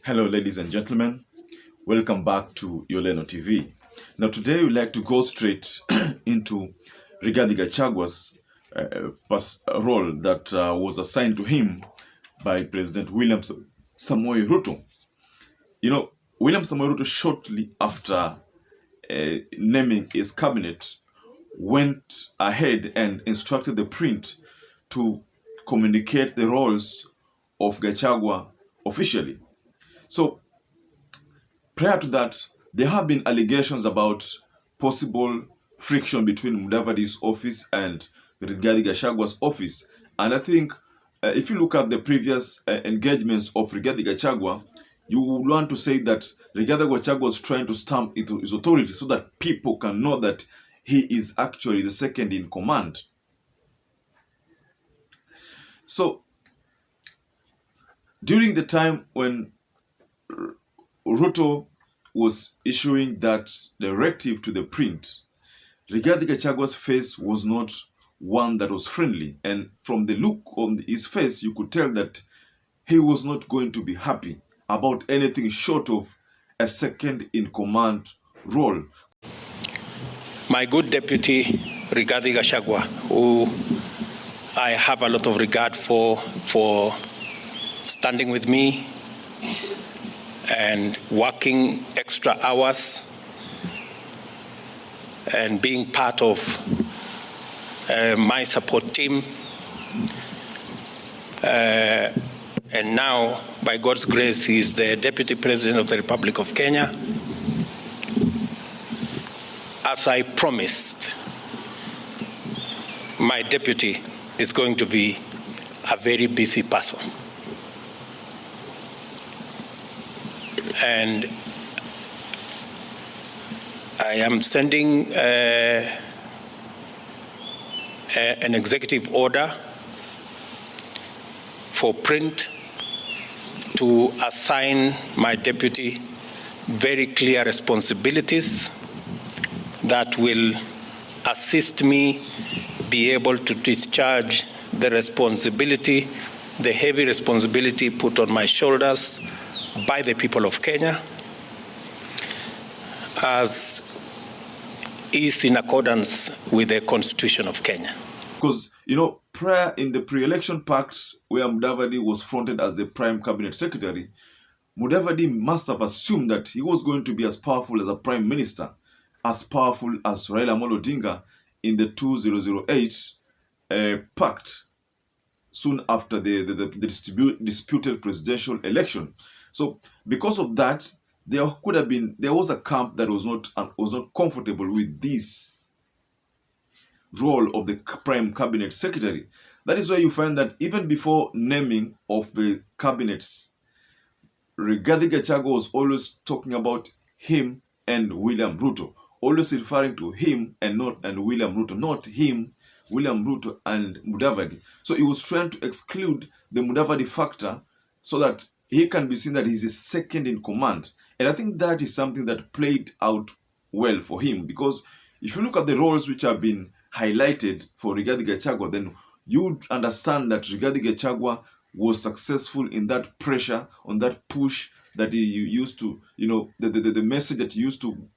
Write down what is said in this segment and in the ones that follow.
Hello, ladies and gentlemen. Welcome back to Yoleno TV. Now, today we'd like to go straight into Rigathi Gachagua's role that was assigned to him by President William Samoei Ruto. You know, William Samoei Ruto, shortly after naming his cabinet, went ahead and instructed the print to communicate the roles of Gachagua officially. So, prior to that, there have been allegations about possible friction between Mudavadi's office and Rigathi Gachagua's office. And I think if you look at the previous engagements of Rigathi Gachagua, you would want to say that Rigathi Gachagua was trying to stamp into his authority so that people can know that he is actually the second in command. So, during the time when Ruto was issuing that directive to the print, Rigathi Gachagua's face was not one that was friendly. And from the look on his face, you could tell that he was not going to be happy about anything short of a second in command role. My good deputy, Rigathi Gachagua, who I have a lot of regard for standing with me and working extra hours and being part of my support team. And now, by God's grace, he is the Deputy President of the Republic of Kenya. As I promised, my deputy is going to be a very busy person. And I am sending an executive order for print to assign my deputy very clear responsibilities that will assist me be able to discharge the responsibility, the heavy responsibility put on my shoulders by the people of Kenya, as is in accordance with the Constitution of Kenya. Because, you know, prior in the pre-election pact where Mudavadi was fronted as the prime cabinet secretary, Mudavadi must have assumed that he was going to be as powerful as a prime minister, as powerful as Raila Amolo Odinga in the 2008 pact, soon after the disputed presidential election. So, because of that, there was a camp that was not comfortable with this role of the prime cabinet secretary. That is why you find that even before naming of the cabinets, Rigathi Gachagua was always talking about him and William Ruto, always referring to him and William Ruto, not him, William Ruto and Mudavadi. So he was trying to exclude the Mudavadi factor so that he can be seen that he's a second in command. And I think that is something that played out well for him, because if you look at the roles which have been highlighted for Rigathi Gachagua, then you'd understand that Rigathi Gachagua was successful in that pressure, on that push that he used to, you know, the message that he used to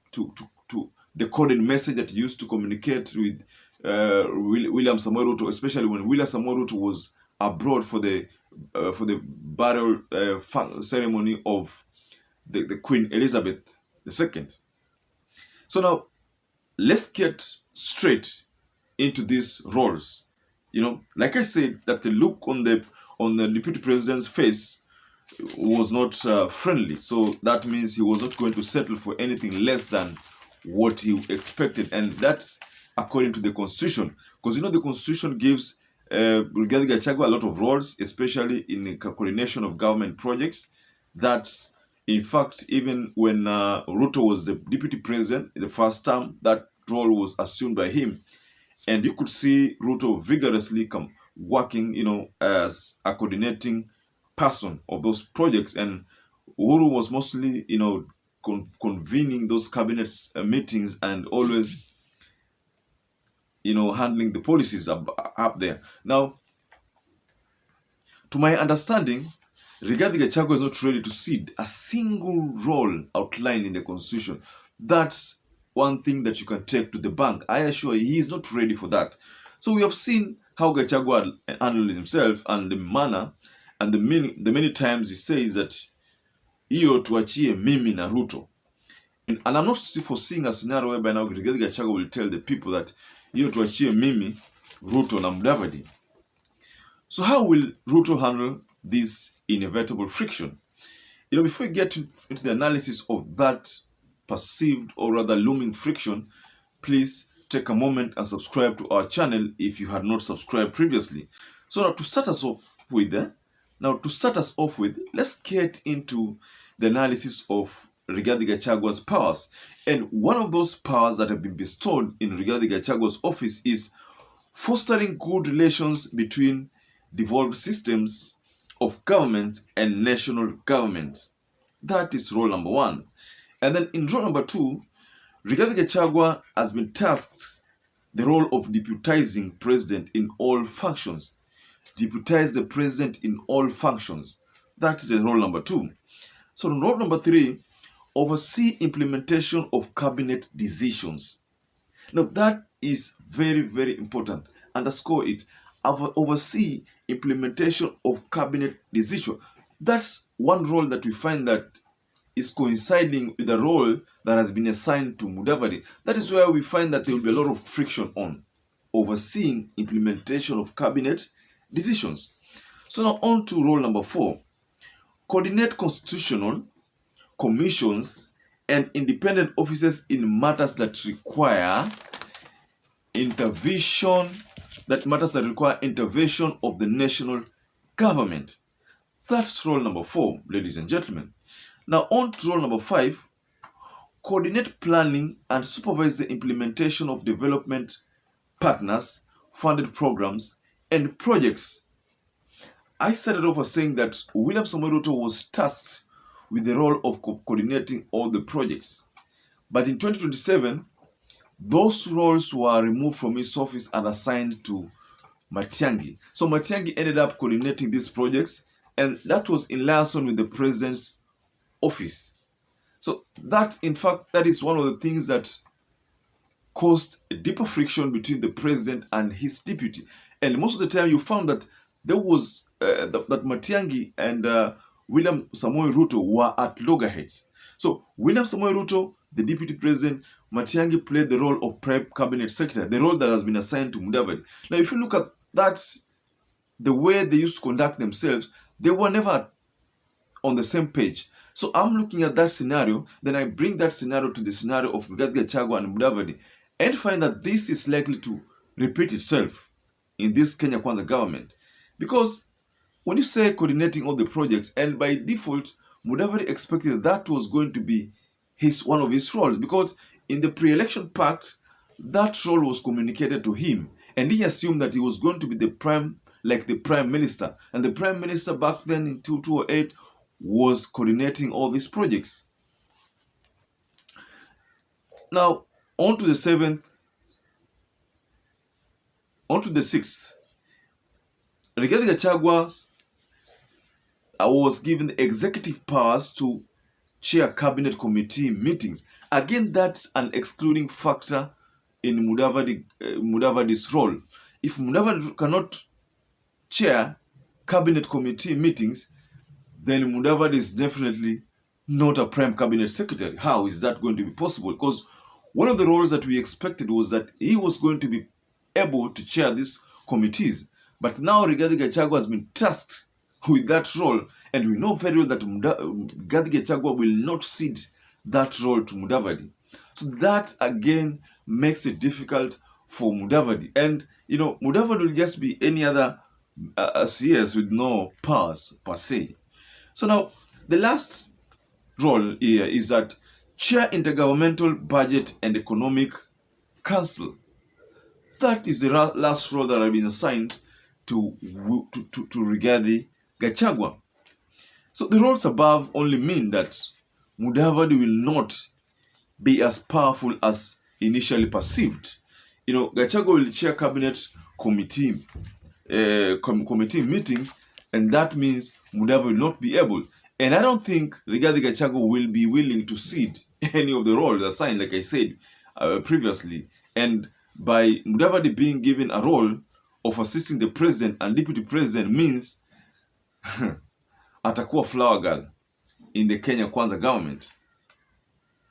the coded message that he used to communicate with William Samoei Ruto, especially when William Samoei Ruto was abroad for the burial ceremony of the Queen Elizabeth II. So now, let's get straight into these roles. You know, like I said, that the look on the deputy president's face was not friendly. So that means he was not going to settle for anything less than what he expected, and that's according to the Constitution. Because, you know, the Constitution gives Rigathi Gachagua a lot of roles, especially in the coordination of government projects. That, in fact, even when Ruto was the deputy president in the first term, that role was assumed by him. And you could see Ruto vigorously working, you know, as a coordinating person of those projects. And Uhuru was mostly, you know, convening those cabinet meetings and always, you know, handling the policies up there. Now, to my understanding, Rigathi Gachagua is not ready to cede a single role outlined in the Constitution. That's one thing that you can take to the bank. I assure you, he is not ready for that. So we have seen how Gachagua handled himself and the manner and the many times he says that hiyo tuachie mimi na Ruto. And I'm not foreseeing a scenario whereby now Rigathi Gachagua will tell the people that hiyo tuachie mimi, Ruto na Mudavadi. So how will Ruto handle this inevitable friction? Before we get into the analysis of that perceived or rather looming friction, please take a moment and subscribe to our channel if you had not subscribed previously. So now to start us off with, let's get into the analysis of Rigathi Gachagua's powers. And one of those powers that have been bestowed in Rigathi Gachagua's office is fostering good relations between devolved systems of government and national government. That is role number one. And then in role number two, Rigathi Gachagua has been tasked the role of deputizing president in all functions. Deputize the president in all functions. That is the role number two. So role number three, oversee implementation of cabinet decisions. Now that is very, very important. Underscore it. Oversee implementation of cabinet decision. That's one role that we find that is coinciding with the role that has been assigned to Mudavadi. That is where we find that there will be a lot of friction on overseeing implementation of cabinet decisions. So now on to role number four. Coordinate constitutional commissions and independent offices in matters that require intervention of the national government. That's role number four, ladies and gentlemen. Now on to role number five. Coordinate planning and supervise the implementation of development partners, funded programs, and projects. I started off by saying that William Samoei Ruto was tasked with the role of coordinating all the projects. But in 2027, those roles were removed from his office and assigned to Matiang'i. So Matiang'i ended up coordinating these projects, and that was in liaison with the president's office. So that, in fact, that is one of the things that caused a deeper friction between the president and his deputy. And most of the time, you found that there was that Matiang'i and William Samoei Ruto were at loggerheads. So William Samoei Ruto, the deputy president, Matiang'i played the role of prime cabinet secretary, the role that has been assigned to Mudavadi. Now, if you look at that, the way they used to conduct themselves, they were never on the same page. So I'm looking at that scenario, then I bring that scenario to the scenario of Rigathi Gachagua and Mudavadi and find that this is likely to repeat itself in this Kenya Kwanza government. Because when you say coordinating all the projects, and by default, Mudavadi expected that was going to be one of his roles, because in the pre-election pact, that role was communicated to him, and he assumed that he was going to be the prime minister, and the prime minister back then in 2008 was coordinating all these projects. Now, on to the sixth. Rigathi Gachagua was given the executive powers to chair cabinet committee meetings. Again, that's an excluding factor in Mudavadi's role. If Mudavadi cannot chair cabinet committee meetings, then Mudavadi is definitely not a prime cabinet secretary. How is that going to be possible? Because one of the roles that we expected was that he was going to be able to chair these committees. But now Rigathi Gachagua has been tasked with that role, and we know very well that Rigathi Gachagua will not cede that role to Mudavadi. So that again makes it difficult for Mudavadi. And Mudavadi will just be any other CS with no powers per se. So now the last role here is that chair Intergovernmental Budget and Economic Council. That is the last role that has been assigned to Rigathi Gachagua. So the roles above only mean that Mudavadi will not be as powerful as initially perceived. Gachagua will chair cabinet committee meetings, and that means Mudavadi will not be able. And I don't think Rigathi Gachagua will be willing to cede any of the roles assigned, like I said previously. And by Mudavadi being given a role of assisting the president and deputy president means atakuwa flower girl in the Kenya Kwanza government.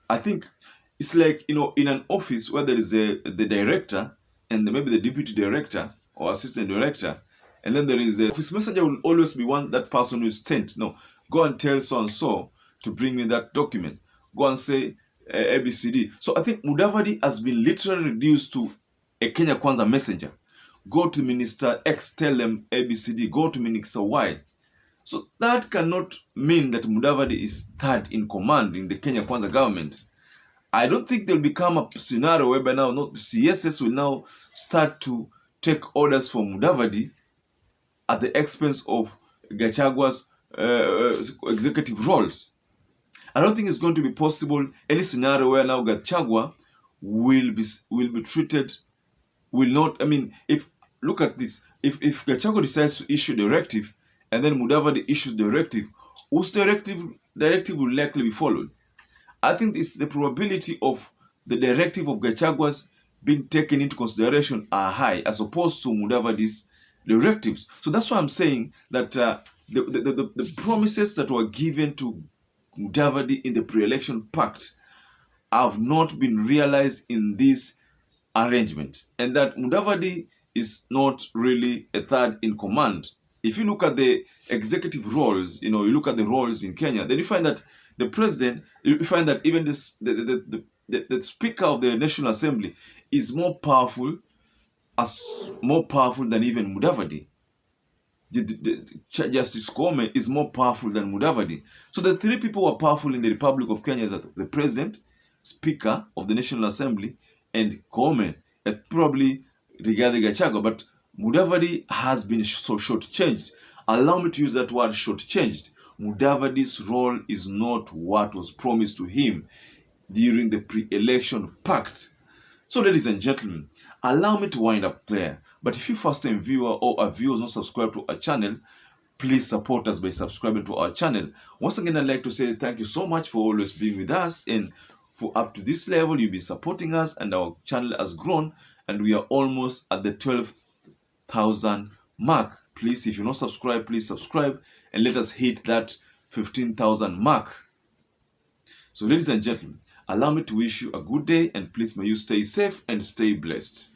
I think it's like, in an office where there is the director and maybe the deputy director or assistant director, and then there is the office messenger will always be that person who is sent. No, go and tell so and so to bring me that document. Go and say ABCD. So I think Mudavadi has been literally reduced to a Kenya Kwanza messenger. Go to Minister X, tell them ABCD. Go to Minister Y. So that cannot mean that Mudavadi is third in command in the Kenya Kwanza government. I don't think there'll become a scenario whereby now CSS will now start to take orders from Mudavadi at the expense of Gachagua's executive roles. I don't think it's going to be possible any scenario where now Gachagua will be treated, will not. I mean, if look at this, if Gachagua decides to issue directive and then Mudavadi issues directive, whose directive will likely be followed? I think it's the probability of the directive of Gachagua's being taken into consideration are high as opposed to Mudavadi's directives. So that's why I'm saying that the promises that were given to Mudavadi in the pre-election pact have not been realized in this arrangement, and that Mudavadi is not really a third in command. If you look at the executive roles, you look at the roles in Kenya, then you find that the president, you find that even the Speaker of the National Assembly is more powerful than even Mudavadi. Justice Koome is more powerful than Mudavadi. So the three people who are powerful in the Republic of Kenya is that the president, Speaker of the National Assembly, and Koome, and probably Rigathi Gachagua. But Mudavadi has been so shortchanged. Allow me to use that word, shortchanged. Mudavadi's role is not what was promised to him during the pre-election pact. So, ladies and gentlemen, allow me to wind up there. But if you're a first-time viewer or a viewer who's not subscribed to our channel, please support us by subscribing to our channel. Once again, I'd like to say thank you so much for always being with us. And for up to this level, you've been supporting us, and our channel has grown, and we are almost at the 12,000 mark. Please, if you're not subscribed, please subscribe and let us hit that 15,000 mark. So, ladies and gentlemen, allow me to wish you a good day, and please may you stay safe and stay blessed.